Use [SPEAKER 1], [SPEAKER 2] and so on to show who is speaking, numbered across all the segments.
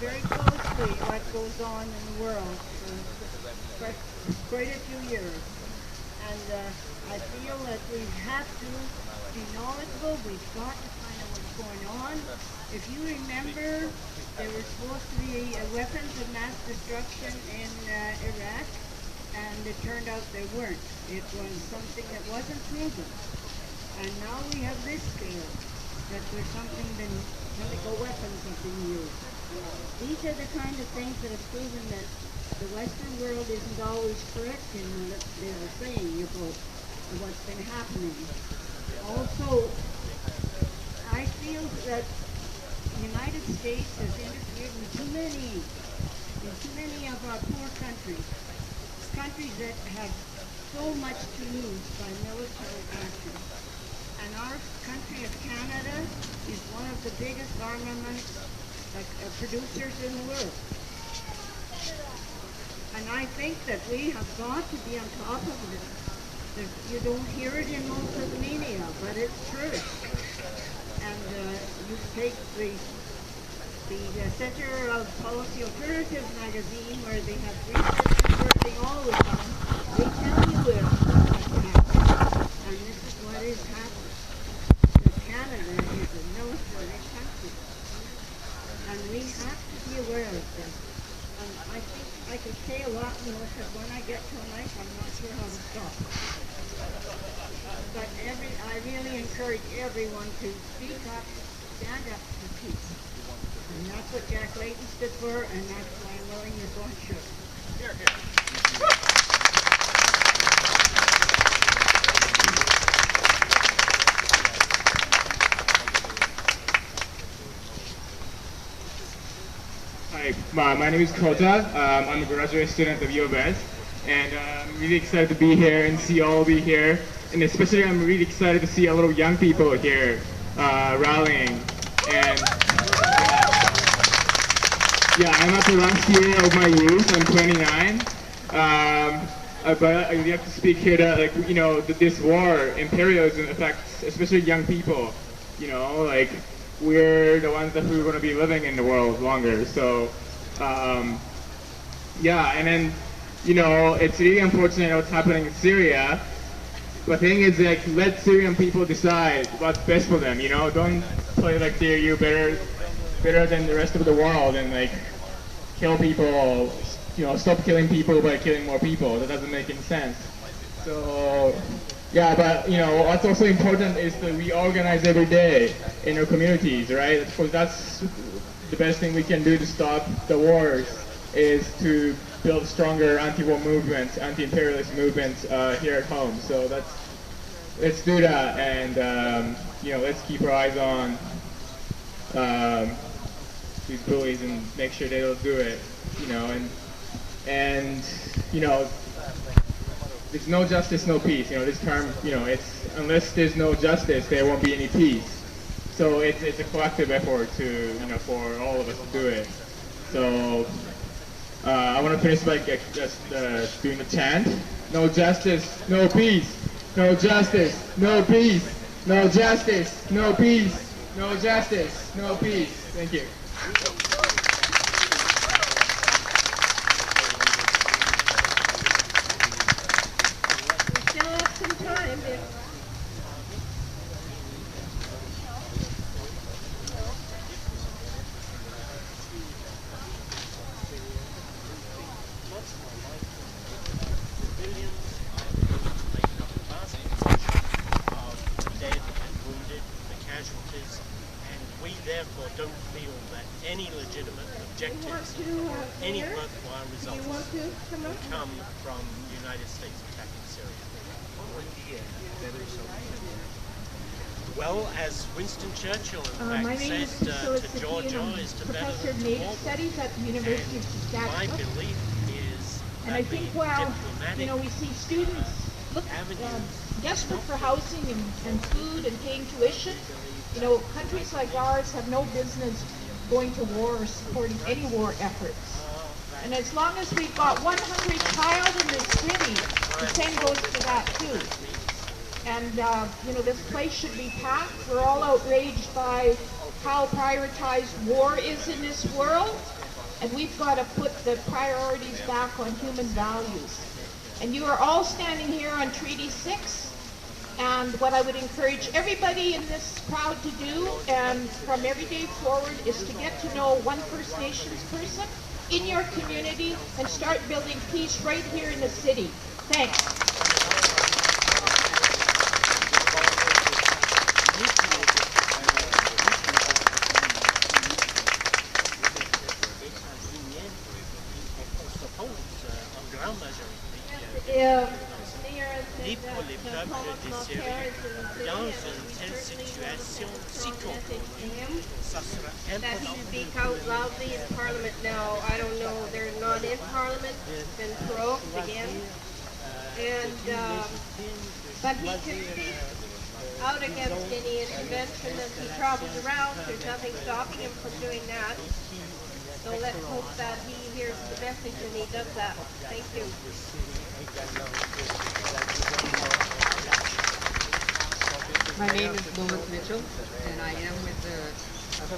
[SPEAKER 1] very closely what goes on in the world for quite a few years. And I feel that we have to be knowledgeable. We've got to find out what's going on. If you remember, there were supposed to be weapons of mass destruction in Iraq, and it turned out there weren't. It was something that wasn't proven. And now we have this scale, that there's something been, chemical weapons have been used. These are the kind of things that have proven that the Western world isn't always correct in what they're saying about what's been happening. Also, I feel that the United States has interfered in too many of our poor countries that have so much to lose by military action. And our country of Canada is one of the biggest armament producers in the world. And I think that we have got to be on top of this. You don't hear it in most of the media, but it's true. And you take the Center of Policy Alternatives magazine, where they have researchers working all the time. They tell you what's happening. And this is what is happening. That Canada is a military country. And we have to be aware of this. And I think I could say a lot more, because when I get to a mic, I'm not sure how to stop. But I really encourage everyone to speak up, stand up for peace. And that's what Jack Layton stood for, and that's why I'm wearing this orange shirt. Here, here.
[SPEAKER 2] Hi, my name is Kota. I'm a graduate student of U of S, and I'm really excited to be here and see all of you here. And especially, I'm really excited to see a lot of young people here rallying. And yeah, I'm at the last year of my youth. I'm 29. But I have to speak here that, like, you know, this war, imperialism affects especially young people. You know, like, we're the ones that who are going to be living in the world longer. So, yeah, and then, you know, it's really unfortunate what's happening in Syria. But the thing is, like, let Syrian people decide what's best for them. You know, don't play like you're better than the rest of the world and like kill people. You know, stop killing people by killing more people. That doesn't make any sense. So, yeah, but you know, what's also important is that we organize every day in our communities, right? Because that's the best thing we can do to stop the wars, is to build stronger anti-war movements, anti-imperialist movements here at home. So let's do that, and you know, let's keep our eyes on these bullies and make sure they don't do it. You know, and you know, there's no justice, no peace. You know, this term, you know, it's unless there's no justice, there won't be any peace. So it's a collective effort to, you know, for all of us to do it. So I want to finish by just doing a chant: no justice, no peace. No justice, no peace. No justice, no peace. No justice, no peace. Thank you.
[SPEAKER 3] Therefore, don't feel that any legitimate objectives, any worthwhile results come from the United States attacking Syria. Well, as Winston Churchill, in fact, said to Georgia, is to better than to war.
[SPEAKER 1] Studies at the University of Saskatoon.
[SPEAKER 3] My belief is
[SPEAKER 1] and
[SPEAKER 3] that
[SPEAKER 1] I think, well, you know, we see students look desperate for housing and food and paying tuition. You know, countries like ours have no business going to war or supporting any war efforts. And as long as we've got one hungry child in this city, the same goes to that too. And, you know, this place should be packed. We're all outraged by how prioritized war is in this world.
[SPEAKER 4] and we've got to put the priorities back on human values. And you are all standing here on Treaty 6, and what I would encourage everybody in this crowd to do, and from every day forward, is to get to know one First Nations person in your community and start building peace right here in the city. Thanks.
[SPEAKER 3] Ni pour les peuples de Syrie, dans une telle situation si compliquée, ça sera
[SPEAKER 5] that he
[SPEAKER 3] important
[SPEAKER 5] speak out loudly in Parliament now. I don't know, they're not in Parliament, been provoked again. And, but he can speak out against any intervention as he travels around. There's nothing stopping him from doing that. So let's hope that he hears the message and he does that. Thank you.
[SPEAKER 6] My name is Lois Mitchell, and I am with a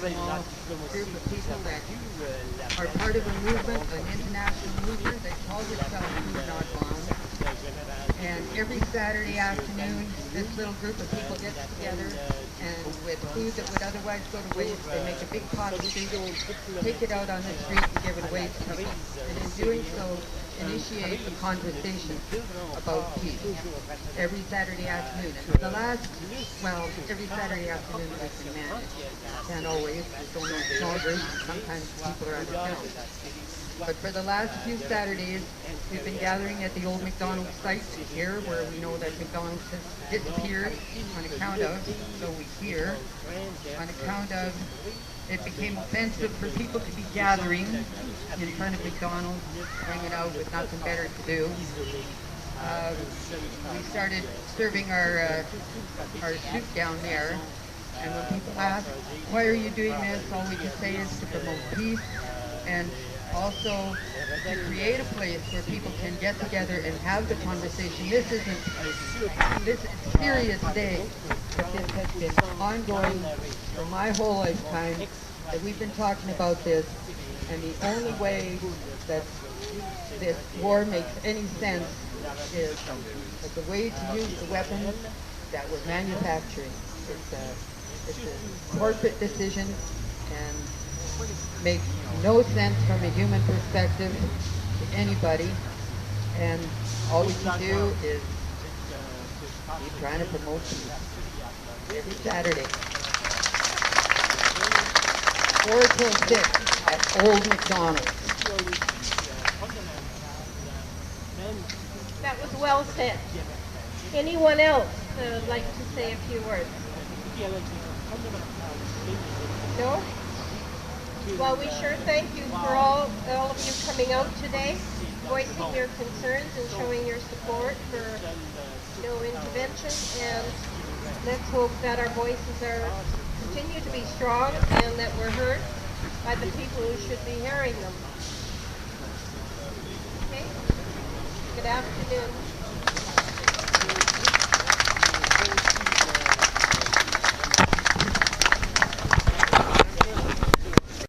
[SPEAKER 6] small group of people that are part of a movement, an international movement that calls itself Food Not Bombs. And every Saturday afternoon, this little group of people gets together, and with food that would otherwise go to waste, they make a big pot of soup, take it out on the street and give it away to people. And in doing so, initiate a conversation about peace every Saturday afternoon. And for the last, well, every Saturday afternoon we can manage. Can't always, there's only small groups, and sometimes people are out of town. But for the last few Saturdays, we've been gathering at the old McDonald's site here, where we know that McDonald's has disappeared on account of, so we hear, on account of it became offensive for people to be gathering in front of McDonald's, hanging out with nothing better to do. We started serving our soup down there, and when people ask, why are you doing this, all we can say is to promote peace, and also to create a place where people can get together and have the conversation. This is a serious day, but this has been ongoing for my whole lifetime, that we've been talking about this, and the only way that this war makes any sense is that the way to use the weapons that we're manufacturing. It's a corporate decision, and makes no sense from a human perspective to anybody, and all we can do is keep trying to promote peace every Saturday. 4 till 6 at Old McDonald's.
[SPEAKER 5] That was well said. Anyone else like to say a few words? No? Well, we sure thank you for all of you coming out today, voicing your concerns and showing your support for no intervention. And let's hope that our voices continue to be strong and that we're heard by the people who should be hearing them. Okay? Good afternoon.